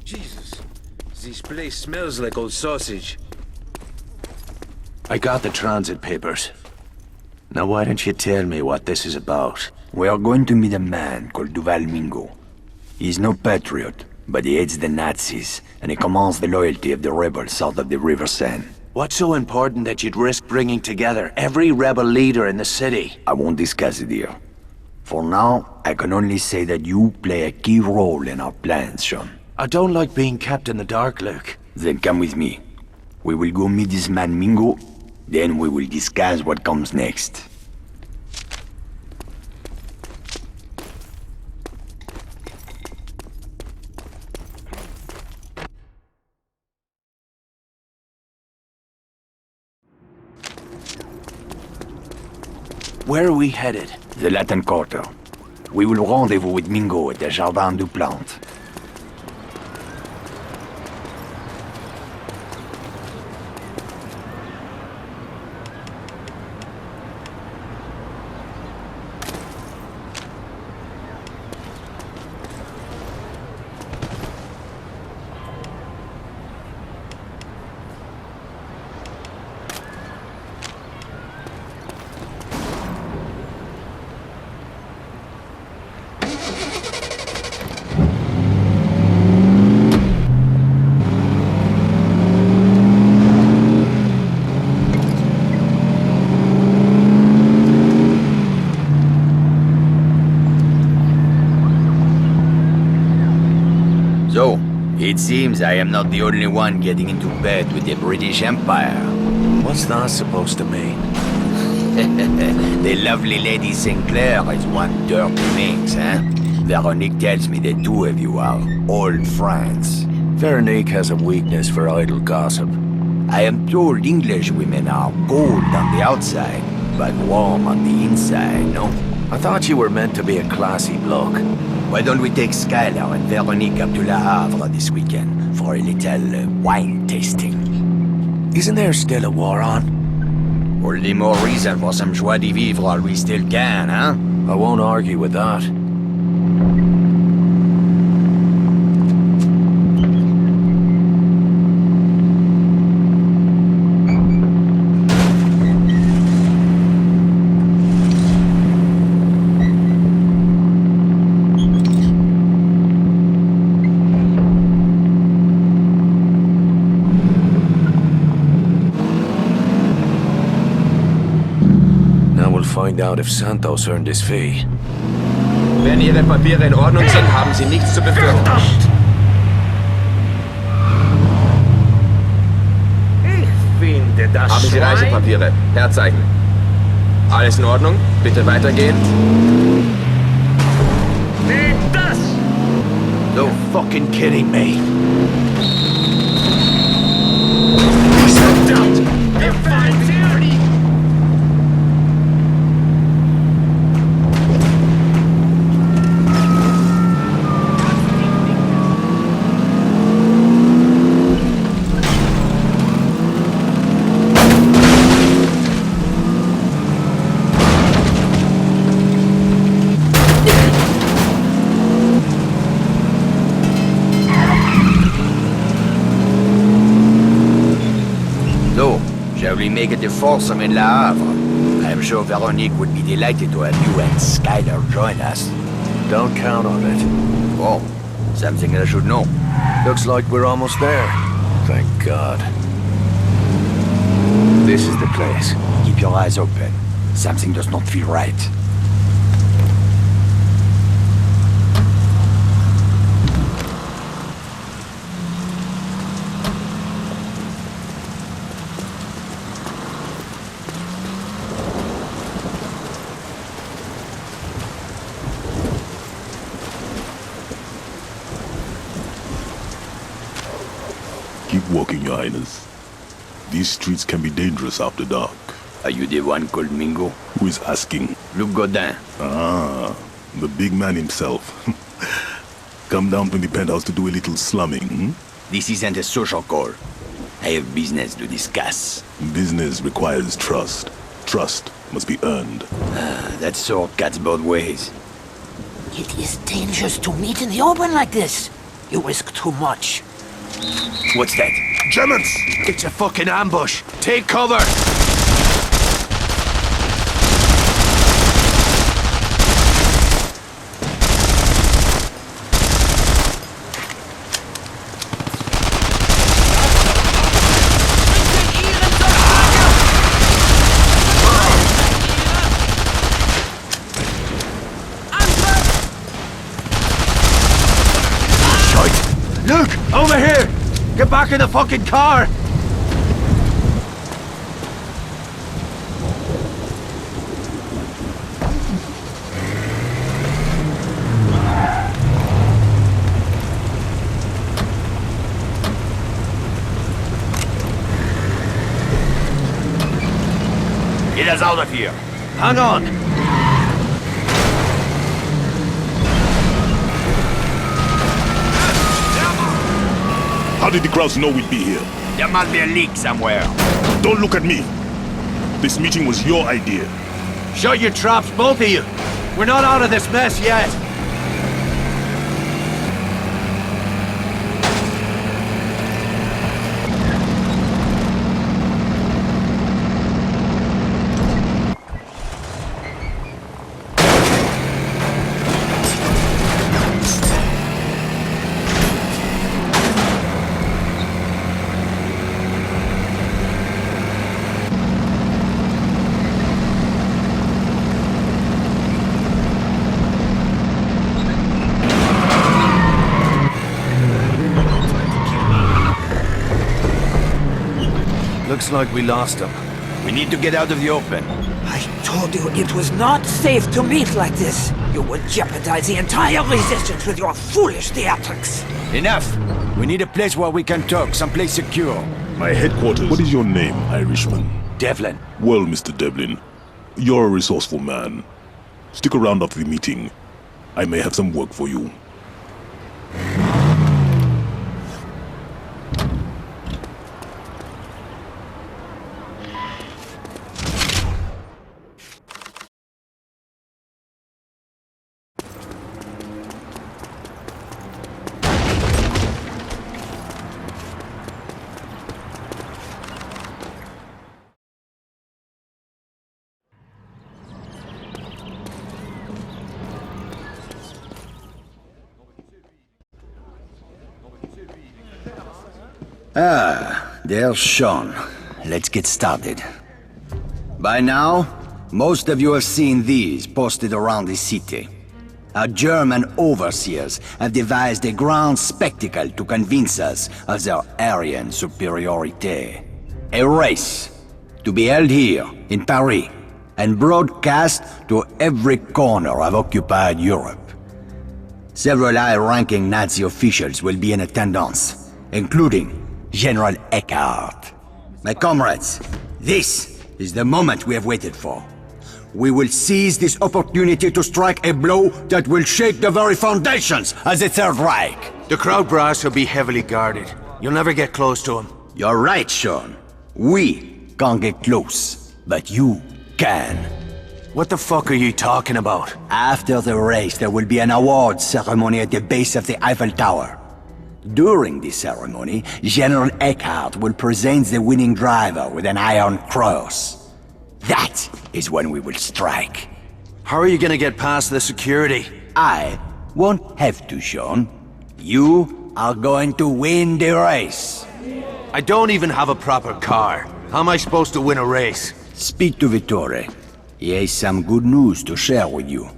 Jesus, this place smells like old sausage. I got the transit papers. Now why don't you tell me what this is about? We are going to meet a man called Duval Mingo. He's no patriot, but he hates the Nazis, and he commands the loyalty of the rebels south of the River Seine. What's so important that you'd risk bringing together every rebel leader in the city? I won't discuss it here. For now, I can only say that you play a key role in our plans, Sean. I don't like being kept in the dark, Luke. Then come with me. We will go meet this man Mingo, then we will discuss what comes next. Where are we headed? The Latin Quarter. We will rendezvous with Mingo at the Jardin du Plante. So, it seems I am not the only one getting into bed with the British Empire. What's that supposed to mean? The lovely Lady Sinclair is one dirty minx, eh? Veronique tells me the two of you are old friends. Veronique has a weakness for idle gossip. I am told English women are cold on the outside, but warm on the inside, no? I thought you were meant to be a classy bloke. Why don't we take Skylar and Veronique up to Le Havre this weekend for a little wine tasting? Isn't there still a war on? All the more reason for some joie de vivre while we still can, huh? I won't argue with that. Find out if Santos earned his fee. Wenn Ihre Papiere in Ordnung sind, haben Sie nichts zu befürchten. Ich finde das Haben Sie Reisepapiere? Herzeigen. Alles in Ordnung? Bitte weitergehen. Nee, das! No fucking kidding me. Verdammt! Wir fallen sie! Shall we make it a foursome in Le Havre? I'm sure Veronique would be delighted to have you and Skylar join us. Don't count on it. Oh, something I should know. Looks like we're almost there. Thank God. This is the place. Keep your eyes open. Something does not feel right. Keep walking, Your Highness. These streets can be dangerous after dark. Are you the one called Mingo? Who is asking? Luc Godin. Ah, the big man himself. Come down from the penthouse to do a little slumming, hmm? This isn't a social call. I have business to discuss. Business requires trust. Trust must be earned. That sword cuts both ways. It is dangerous to meet in the open like this. You risk too much. What's that? Germans! It's a fucking ambush! Take cover! Luke! Over here! Get back in the fucking car! Get us out of here! Hang on! How did the Krauts know we'd be here? There must be a leak somewhere. Don't look at me. This meeting was your idea. Shut your traps, both of you! We're not out of this mess yet! Looks like we lost him. We need to get out of the open. I told you it was not safe to meet like this. You would jeopardize the entire resistance with your foolish theatrics. Enough! We need a place where we can talk, someplace secure. My headquarters. What is your name, Irishman? Devlin. Well, Mr. Devlin, you're a resourceful man. Stick around after the meeting. I may have some work for you. There's Sean. Let's get started. By now, most of you have seen these posted around the city. Our German overseers have devised a grand spectacle to convince us of their Aryan superiority. A race to be held here in Paris and broadcast to every corner of occupied Europe. Several high-ranking Nazi officials will be in attendance, including General Eckhart. My comrades, this is the moment we have waited for. We will seize this opportunity to strike a blow that will shake the very foundations of the Third Reich. The crowd brass will be heavily guarded. You'll never get close to them. You're right, Sean. We can't get close, but you can. What the fuck are you talking about? After the race, there will be an award ceremony at the base of the Eiffel Tower. During this ceremony, General Eckhart will present the winning driver with an Iron Cross. That is when we will strike. How are you gonna get past the security? I won't have to, Sean. You are going to win the race. I don't even have a proper car. How am I supposed to win a race? Speak to Vittore. He has some good news to share with you.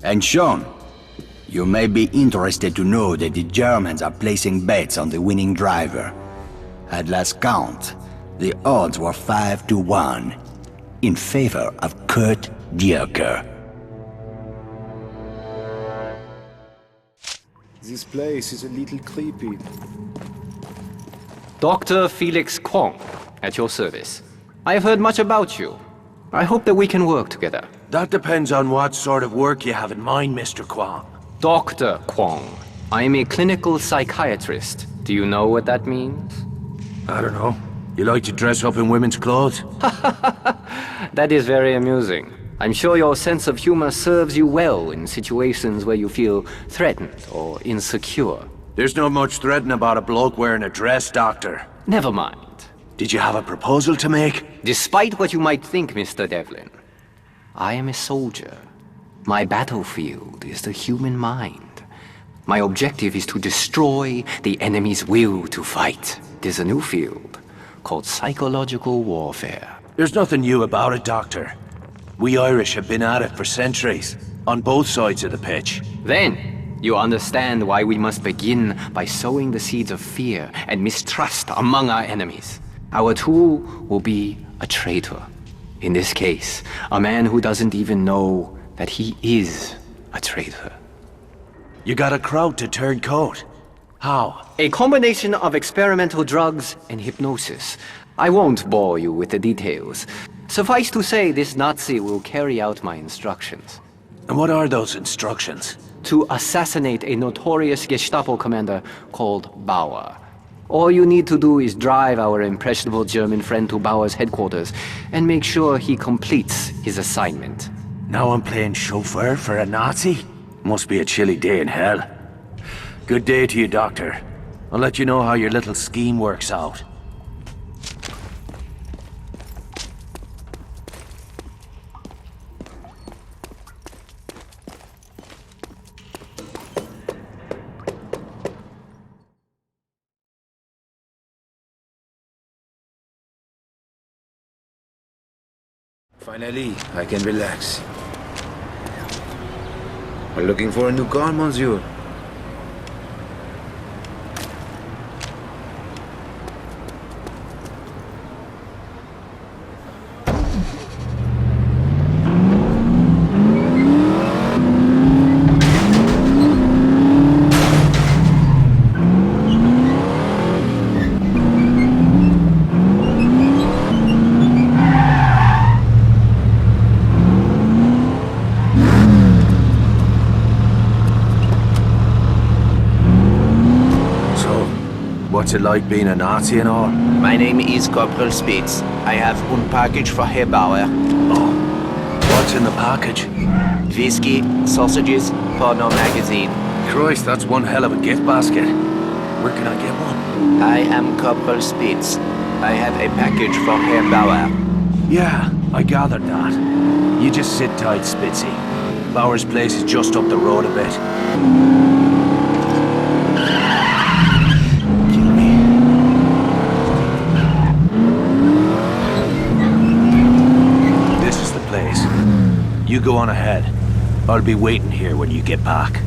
And Sean, you may be interested to know that the Germans are placing bets on the winning driver. At last count, the odds were 5-1 in favor of Kurt Dierker. This place is a little creepy. Dr. Felix Kwong, at your service. I have heard much about you. I hope that we can work together. That depends on what sort of work you have in mind, Mr. Kwong. Dr. Kwong, I am a clinical psychiatrist. Do you know what that means? I don't know. You like to dress up in women's clothes? That is very amusing. I'm sure your sense of humor serves you well in situations where you feel threatened or insecure. There's not much threatening about a bloke wearing a dress, Doctor. Never mind. Did you have a proposal to make? Despite what you might think, Mr. Devlin, I am a soldier. My battlefield is the human mind. My objective is to destroy the enemy's will to fight. There's a new field called psychological warfare. There's nothing new about it, Doctor. We Irish have been at it for centuries, on both sides of the pitch. Then, you understand why we must begin by sowing the seeds of fear and mistrust among our enemies. Our tool will be a traitor. In this case, a man who doesn't even know that he is a traitor. You got a crowd to turn coat. How? A combination of experimental drugs and hypnosis. I won't bore you with the details. Suffice to say, this Nazi will carry out my instructions. And what are those instructions? To assassinate a notorious Gestapo commander called Bauer. All you need to do is drive our impressionable German friend to Bauer's headquarters and make sure he completes his assignment. Now I'm playing chauffeur for a Nazi? Must be a chilly day in hell. Good day to you, Doctor. I'll let you know how your little scheme works out. Finally, I can relax. We're looking for a new car, monsieur. What's it like being a Nazi and all? My name is Corporal Spitz. I have one package for Herr Bauer. Oh. What's in the package? Whiskey, sausages, porno magazine. Christ, that's one hell of a gift basket. Where can I get one? I am Corporal Spitz. I have a package for Herr Bauer. Yeah, I gathered that. You just sit tight, Spitzy. Bauer's place is just up the road a bit. You go on ahead. I'll be waiting here when you get back.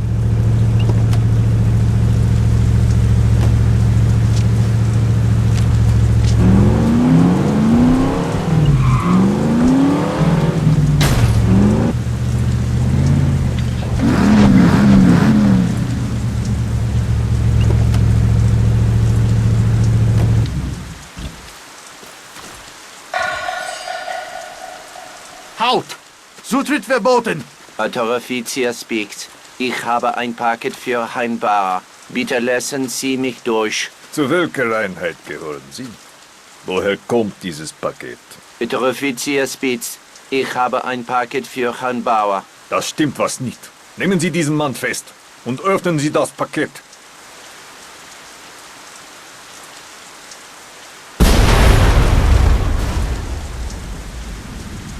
Halt! Zutritt verboten! Unteroffizier speaks. Ich habe ein Paket für Herrn Bauer. Bitte lassen Sie mich durch. Zu welcher Einheit gehören Sie? Woher kommt dieses Paket? Unteroffizier Spitz. Ich habe ein Paket für Herrn Bauer. Das stimmt was nicht. Nehmen Sie diesen Mann fest und öffnen Sie das Paket.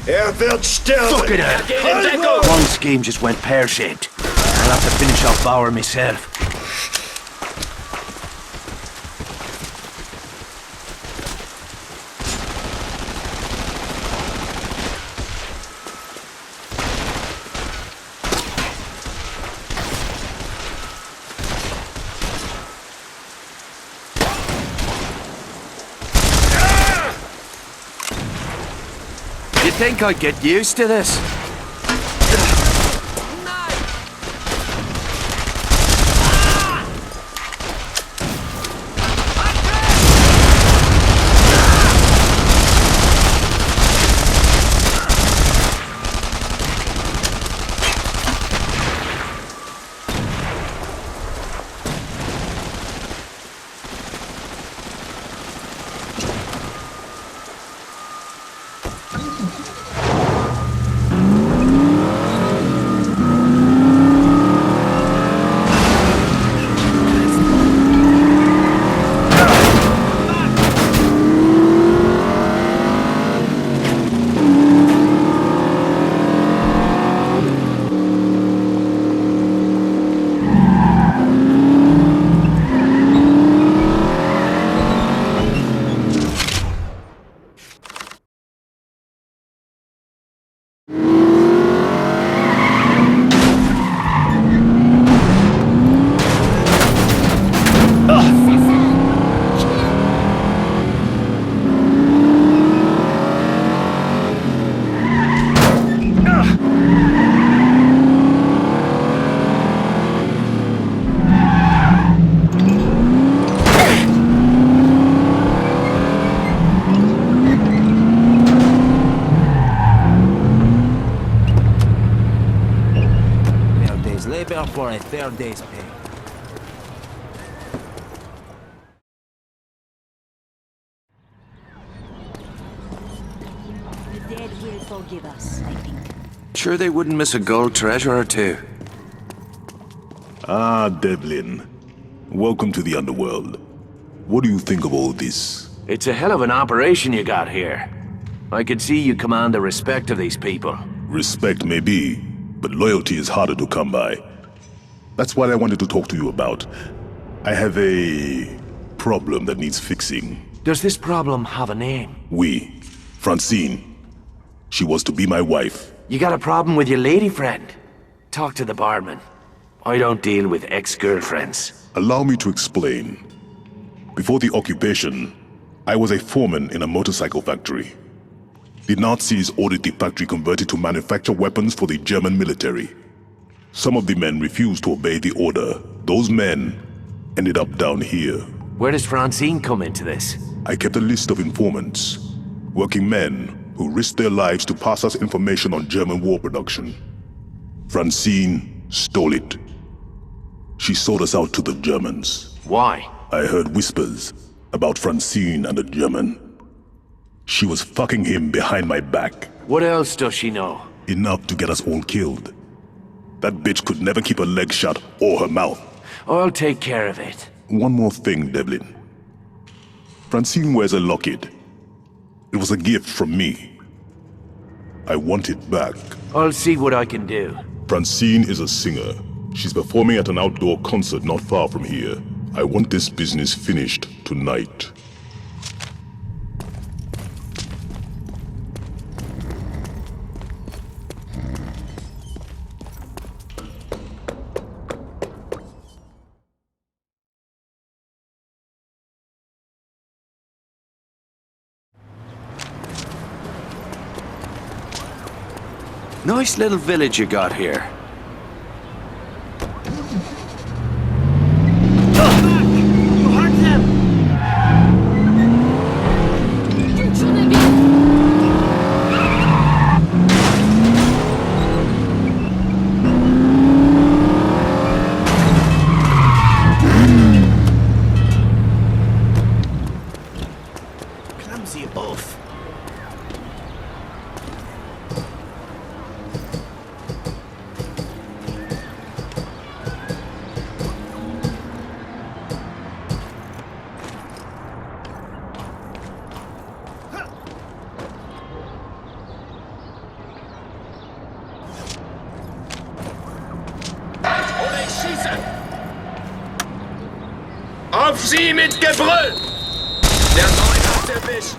Er wird sterben! Fucking hell! One scheme just went pear-shaped. I'll have to finish off Bauer myself. You think I'd get used to this? for a fair day's pay. The dead will forgive us, I think. Sure they wouldn't miss a gold treasure or two. Ah, Devlin. Welcome to the underworld. What do you think of all this? It's a hell of an operation you got here. I could see you command the respect of these people. Respect may be, but loyalty is harder to come by. That's what I wanted to talk to you about. I have a problem that needs fixing. Does this problem have a name? Francine. She was to be my wife. You got a problem with your lady friend? Talk to the barman. I don't deal with ex-girlfriends. Allow me to explain. Before the occupation, I was a foreman in a motorcycle factory. The Nazis ordered the factory converted to manufacture weapons for the German military. Some of the men refused to obey the order. Those men ended up down here. Where does Francine come into this? I kept a list of informants, working men who risked their lives to pass us information on German war production. Francine stole it. She sold us out to the Germans. Why? I heard whispers about Francine and a German. She was fucking him behind my back. What else does she know? Enough to get us all killed. That bitch could never keep her legs shut or her mouth. I'll take care of it. One more thing, Devlin. Francine wears a locket. It was a gift from me. I want it back. I'll see what I can do. Francine is a singer. She's performing at an outdoor concert not far from here. I want this business finished tonight. Nice little village you got here. Clumsy oaf. Auf sie mit Gebrüll! Der Neuen hat erwischt!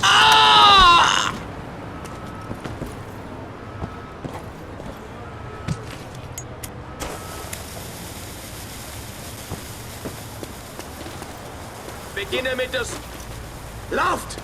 Beginne mit des... Lauft!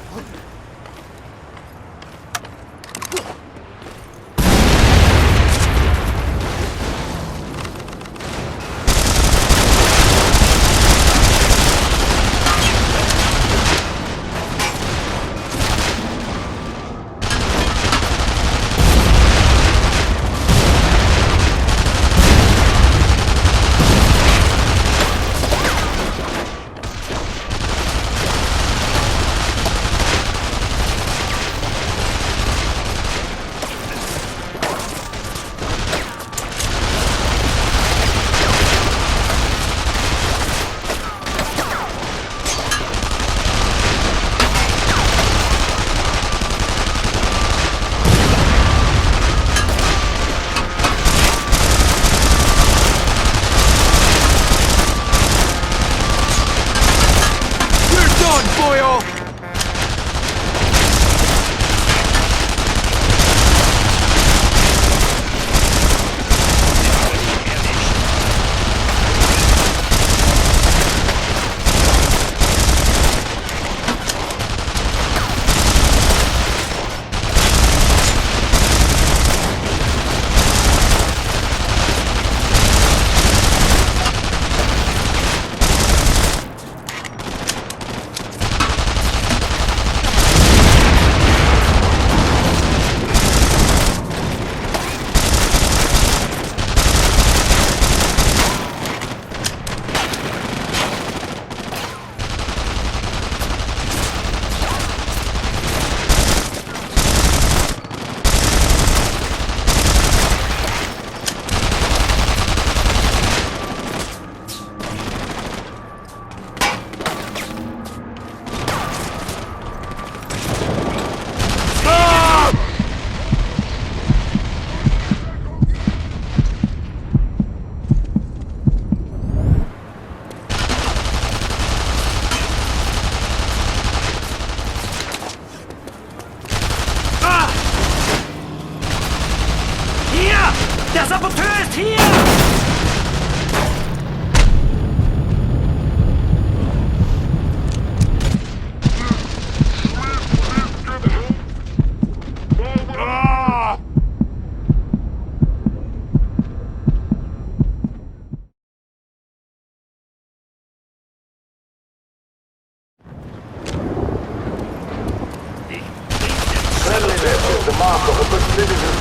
mark of a good citizen.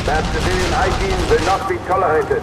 Bad civilian hygiene will not be tolerated.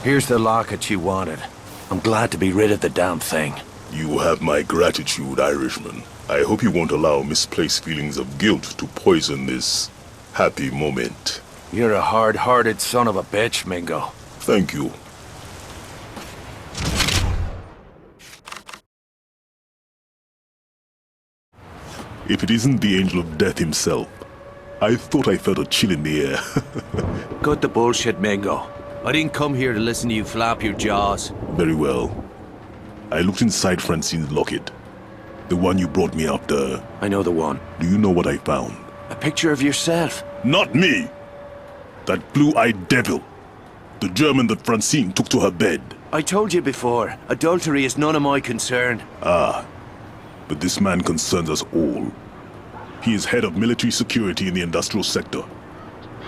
Here's the locket you wanted. I'm glad to be rid of the damn thing. You have my gratitude, Irishman. I hope you won't allow misplaced feelings of guilt to poison this happy moment. You're a hard-hearted son of a bitch, Mingo. Thank you. If it isn't the Angel of Death himself, I thought I felt a chill in the air. Cut the bullshit, Mingo. I didn't come here to listen to you flap your jaws. Very well. I looked inside Francine's locket. The one you brought me after. I know the one. Do you know what I found? A picture of yourself. Not me! That blue-eyed devil. The German that Francine took to her bed. I told you before, adultery is none of my concern. Ah, but this man concerns us all. He is head of military security in the industrial sector.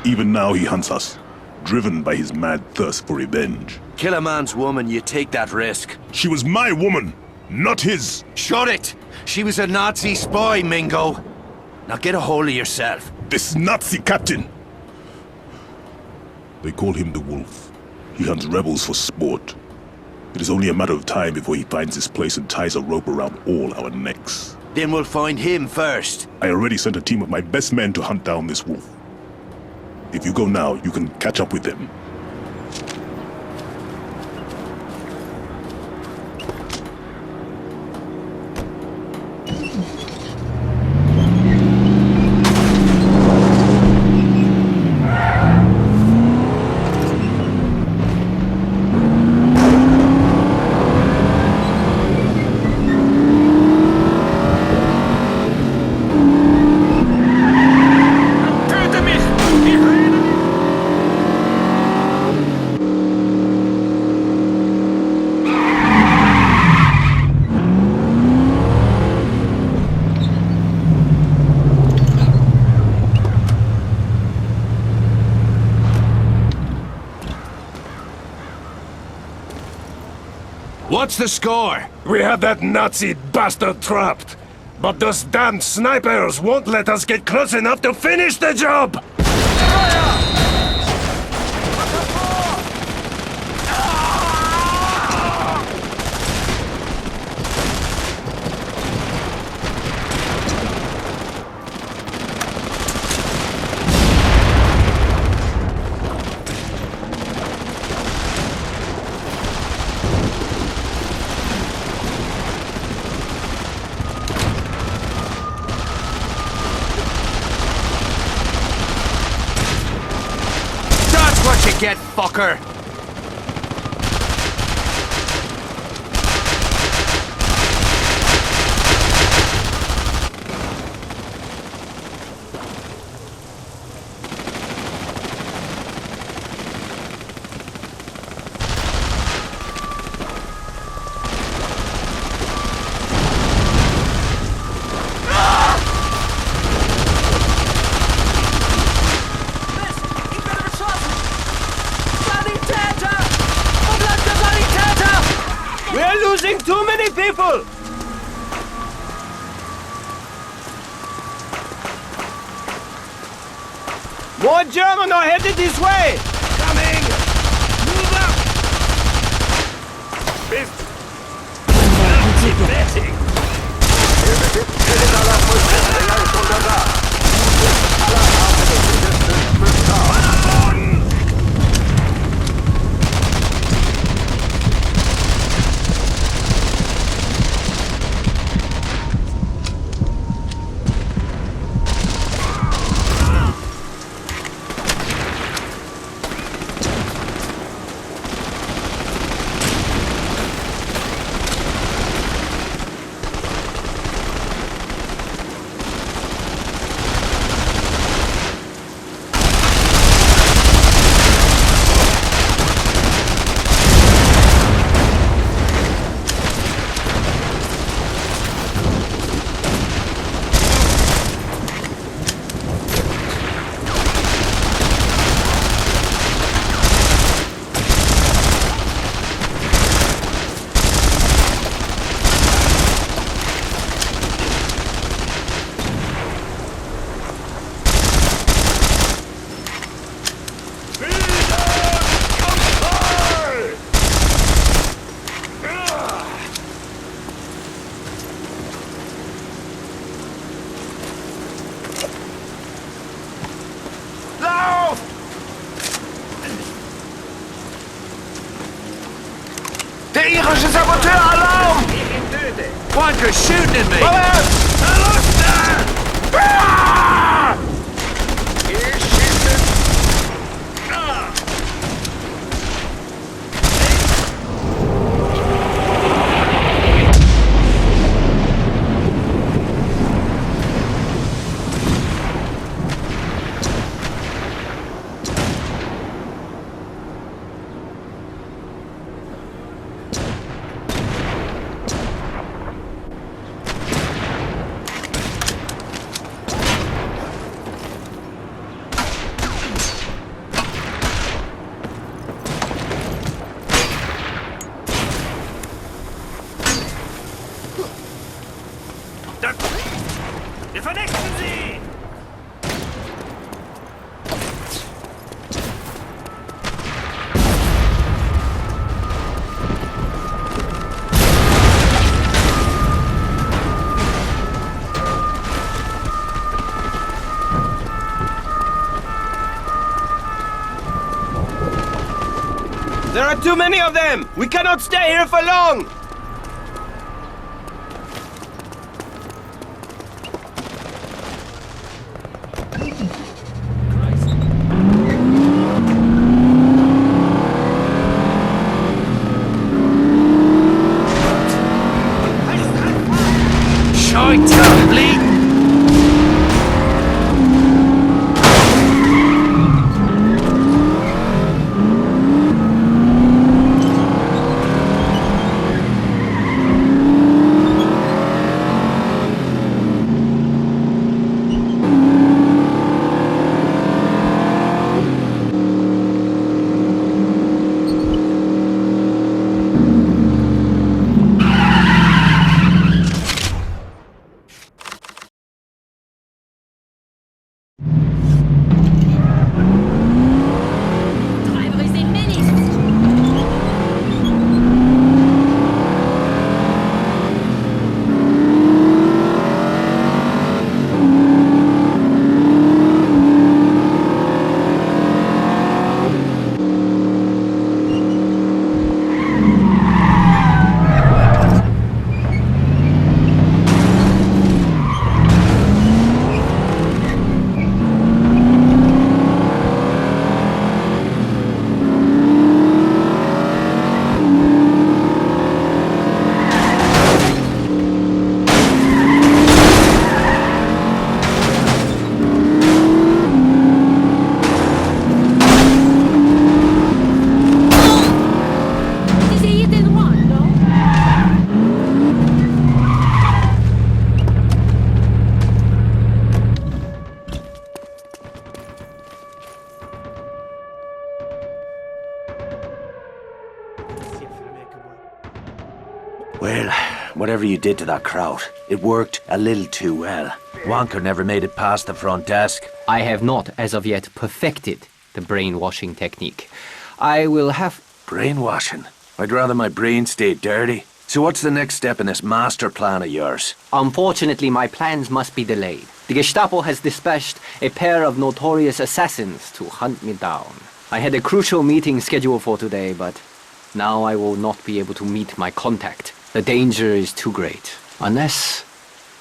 Even now he hunts us, driven by his mad thirst for revenge. Kill a man's woman, you take that risk. She was my woman, not his. Shut it! She was a Nazi spy, Mingo. Now get a hold of yourself. This Nazi captain! They call him the Wolf. He hunts rebels for sport. It is only a matter of time before he finds his place and ties a rope around all our necks. Then we'll find him first. I already sent a team of my best men to hunt down this wolf. If you go now, you can catch up with them. What's the score? We have that Nazi bastard trapped. But those damn snipers won't let us get close enough to finish the job! What you get, fucker? We're losing too many people! More German are headed this way! Coming! Move up! Betting! Der Besitz illegaler Rüstungsdinger ist untersagt. Aller Arten des Widerstands bestraft. Der irische Saboteur-Alarm! Wonka's shooting at me! Wir vernichten sie! There are too many of them! We cannot stay here for long! Well, whatever you did to that crowd, it worked a little too well. Wonka never made it past the front desk. I have not, as of yet, perfected the brainwashing technique. I will have... Brainwashing? I'd rather my brain stay dirty. So what's the next step in this master plan of yours? Unfortunately, my plans must be delayed. The Gestapo has dispatched a pair of notorious assassins to hunt me down. I had a crucial meeting scheduled for today, but now I will not be able to meet my contact. The danger is too great. Unless,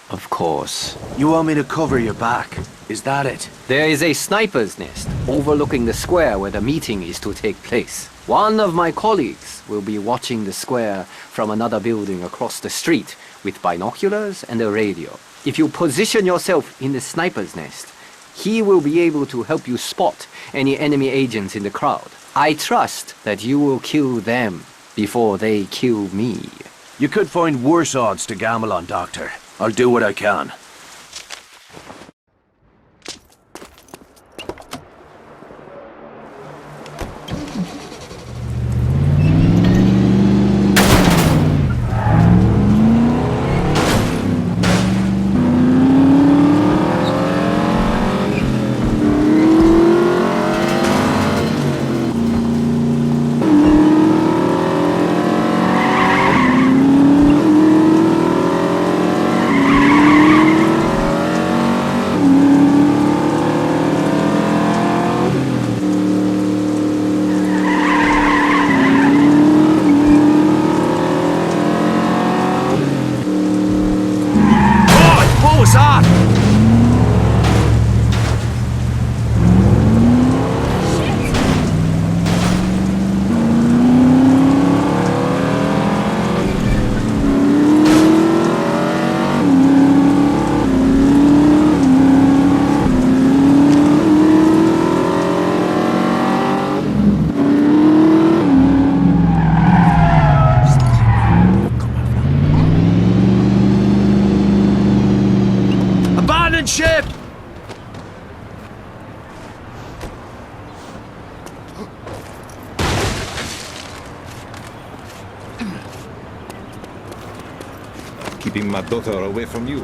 of course... You want me to cover your back? Is that it? There is a sniper's nest overlooking the square where the meeting is to take place. One of my colleagues will be watching the square from another building across the street with binoculars and a radio. If you position yourself in the sniper's nest, he will be able to help you spot any enemy agents in the crowd. I trust that you will kill them before they kill me. You could find worse odds to gamble on, Doctor. I'll do what I can. Ship! Keeping my daughter away from you.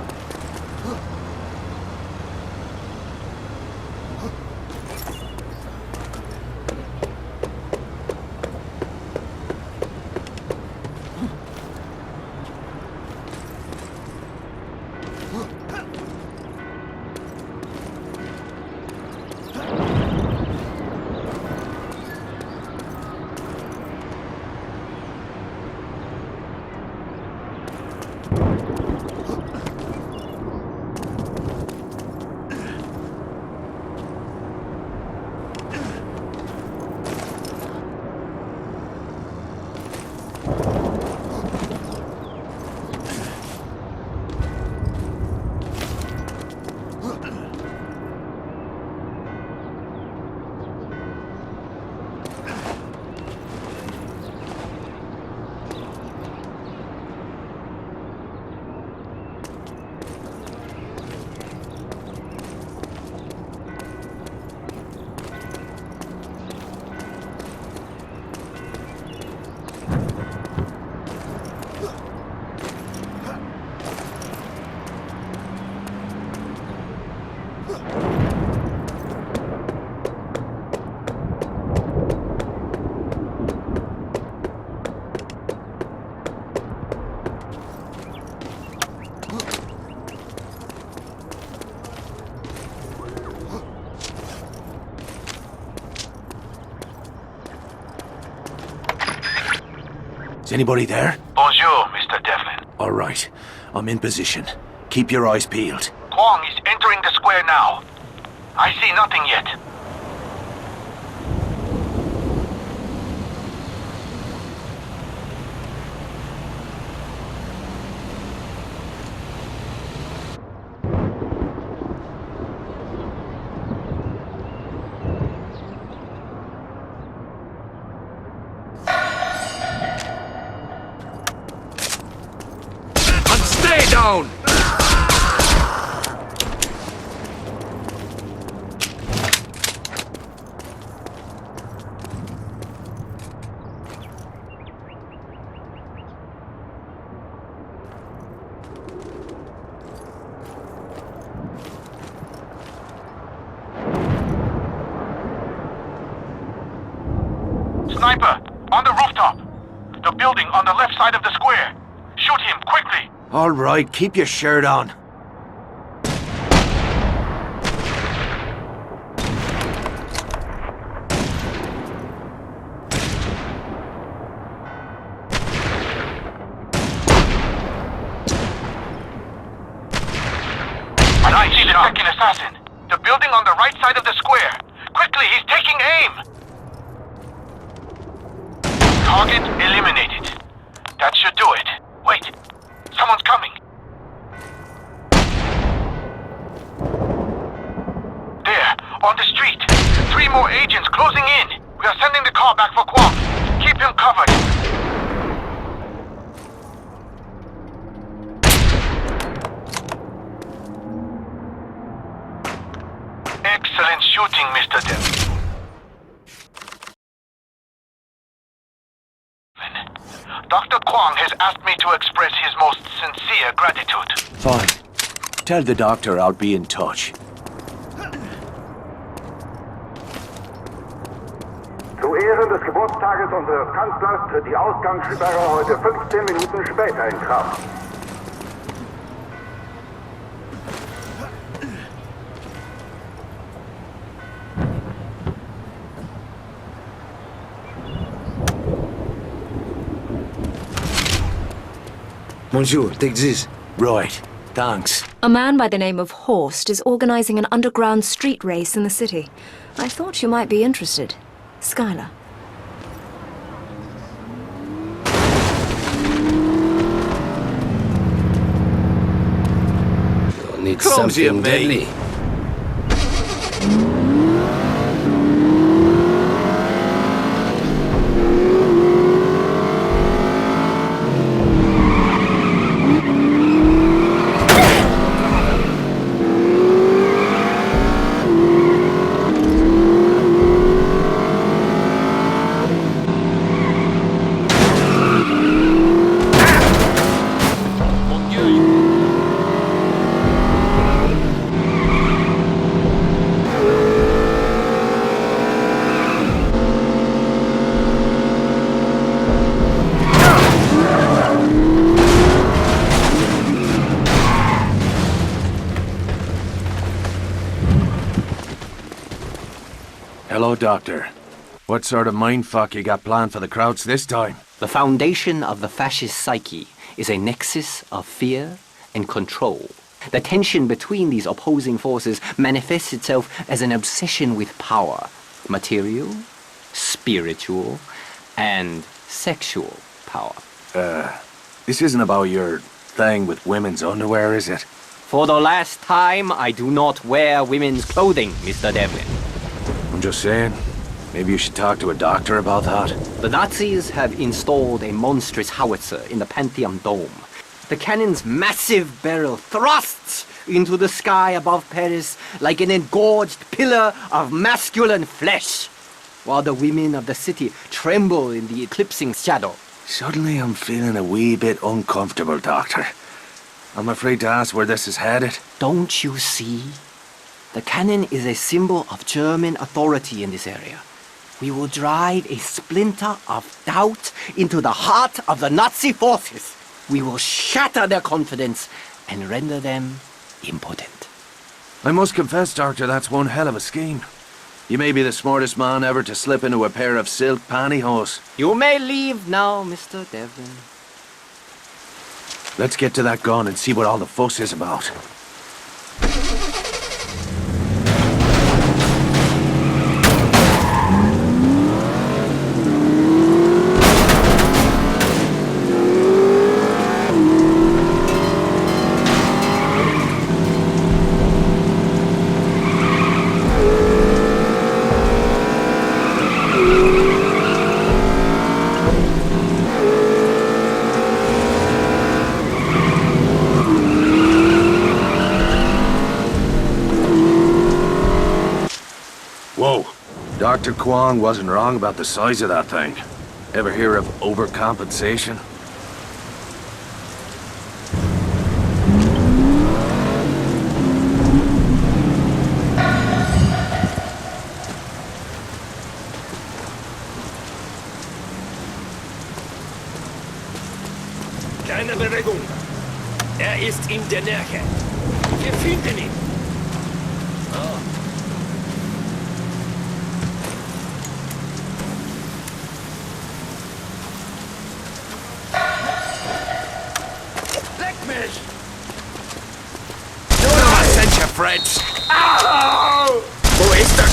Is anybody there? Bonjour, Mr. Devlin. All right. I'm in position. Keep your eyes peeled. Kwong is entering the square now. I see nothing yet. Stay down! The building on the left side of the square. Shoot him, quickly! All right, keep your shirt on. I see the second assassin. The building on the right side of the square. Quickly, he's taking aim! Target eliminated. That should do it. Wait, someone's coming. There, on the street. 3 more agents closing in. We are sending the car back for Kwong. Keep him covered. Excellent shooting, Mr. Devlin. Dr. Kwong has asked me to express his most sincere gratitude. Fine. Tell the doctor I'll be in touch. Zu Ehren des Geburtstages unseres Kanzlers tritt die Ausgangssperre heute 15 Minuten später in Kraft. Monsieur, take this. Right. Thanks. A man by the name of Horst is organizing an underground street race in the city. I thought you might be interested. Skylar. You'll need Clumsy something of me. deadly. Hello, Doctor. What sort of mindfuck you got planned for the Krauts this time? The foundation of the fascist psyche is a nexus of fear and control. The tension between these opposing forces manifests itself as an obsession with power. Material, spiritual, and sexual power. This isn't about your thing with women's underwear, is it? For the last time, I do not wear women's clothing, Mr. Devlin. I'm just saying, maybe you should talk to a doctor about that. The Nazis have installed a monstrous howitzer in the Pantheon Dome. The cannon's massive barrel thrusts into the sky above Paris like an engorged pillar of masculine flesh, while the women of the city tremble in the eclipsing shadow. Suddenly I'm feeling a wee bit uncomfortable, Doctor. I'm afraid to ask where this is headed. Don't you see? The cannon is a symbol of German authority in this area. We will drive a splinter of doubt into the heart of the Nazi forces. We will shatter their confidence and render them impotent. I must confess, Doctor, that's one hell of a scheme. You may be the smartest man ever to slip into a pair of silk pantyhose. You may leave now, Mr. Devlin. Let's get to that gun and see what all the fuss is about. Whoa. Dr. Kwong wasn't wrong about the size of that thing. Ever hear of overcompensation? Keine Bewegung. Er ist in der Nähe. Wir finden ihn. Oh. Leck mich! Nur noch was sind your friends. Au! Wo ist das?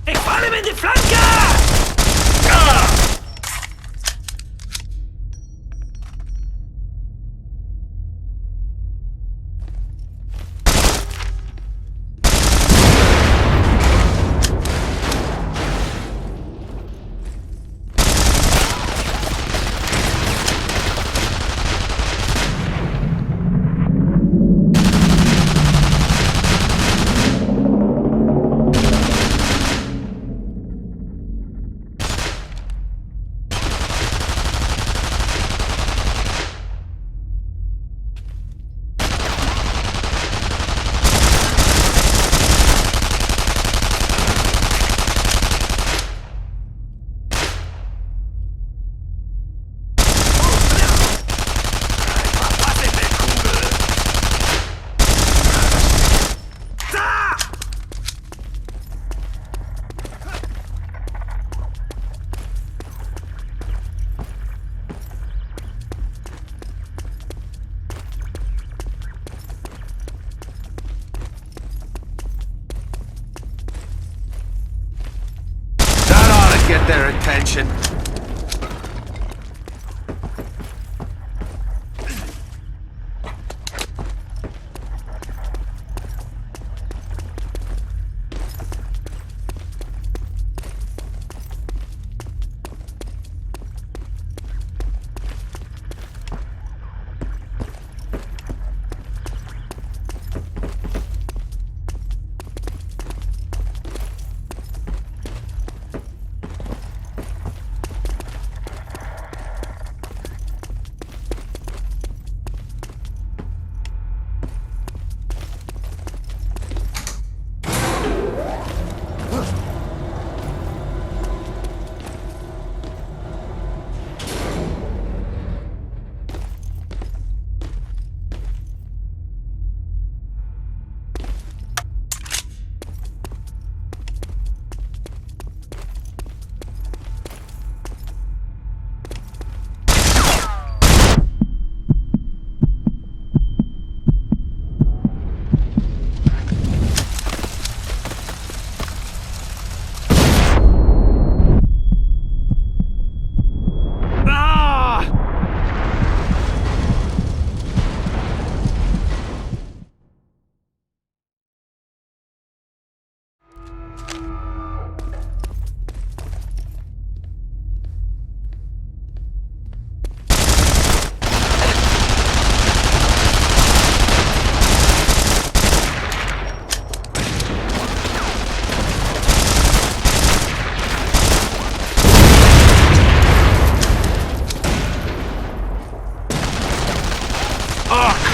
Ich falle ihm in die Flanke! Get their attention.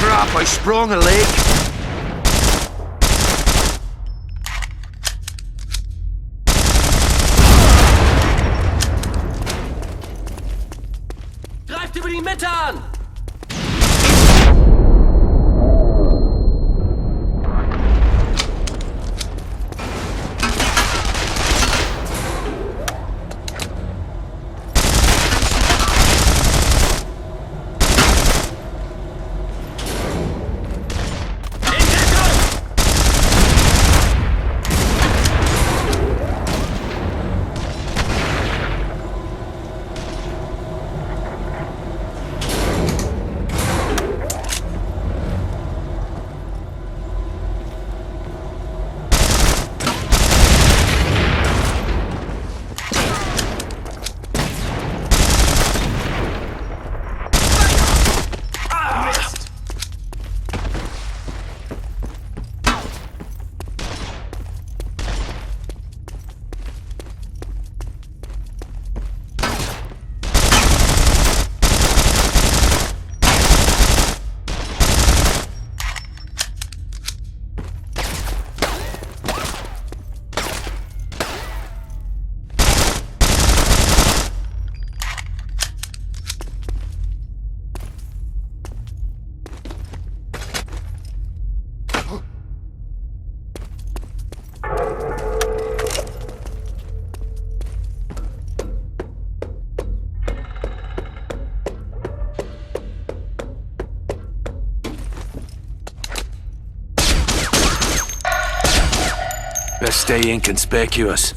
Crap, I sprung a leak. Greift über die Mitte an! Best stay inconspicuous.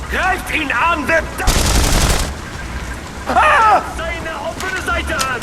Greift ihn an, verdammt! Ah! Seine offene Seite an!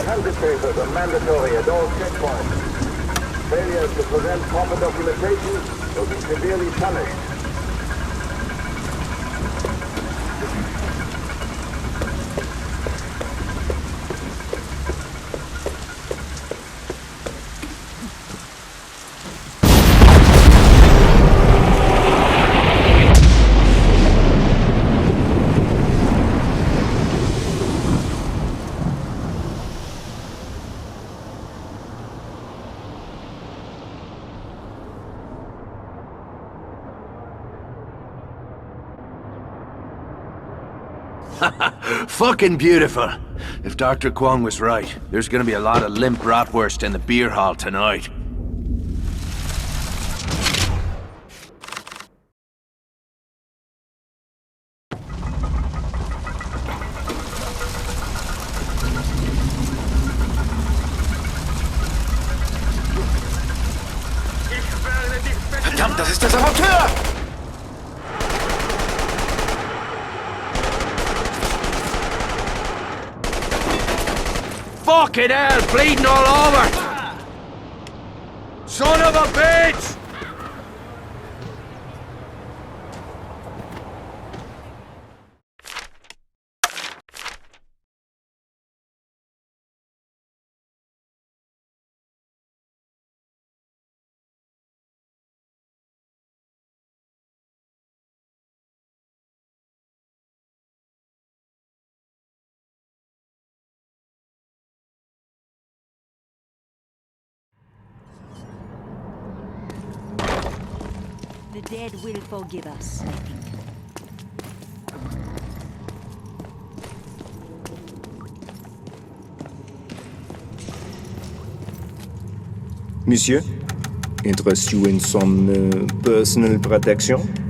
Transit papers are mandatory at all checkpoints. Failures to present proper documentation will be severely punished. Fucking beautiful. If Dr. Kwong was right, there's gonna be a lot of limp bratwurst in the beer hall tonight. Verdammt, das ist der Saboteur! Fucking hell, bleeding all over! Son of a bitch! The dead will forgive us, I think. Monsieur, interest you in some personal protection?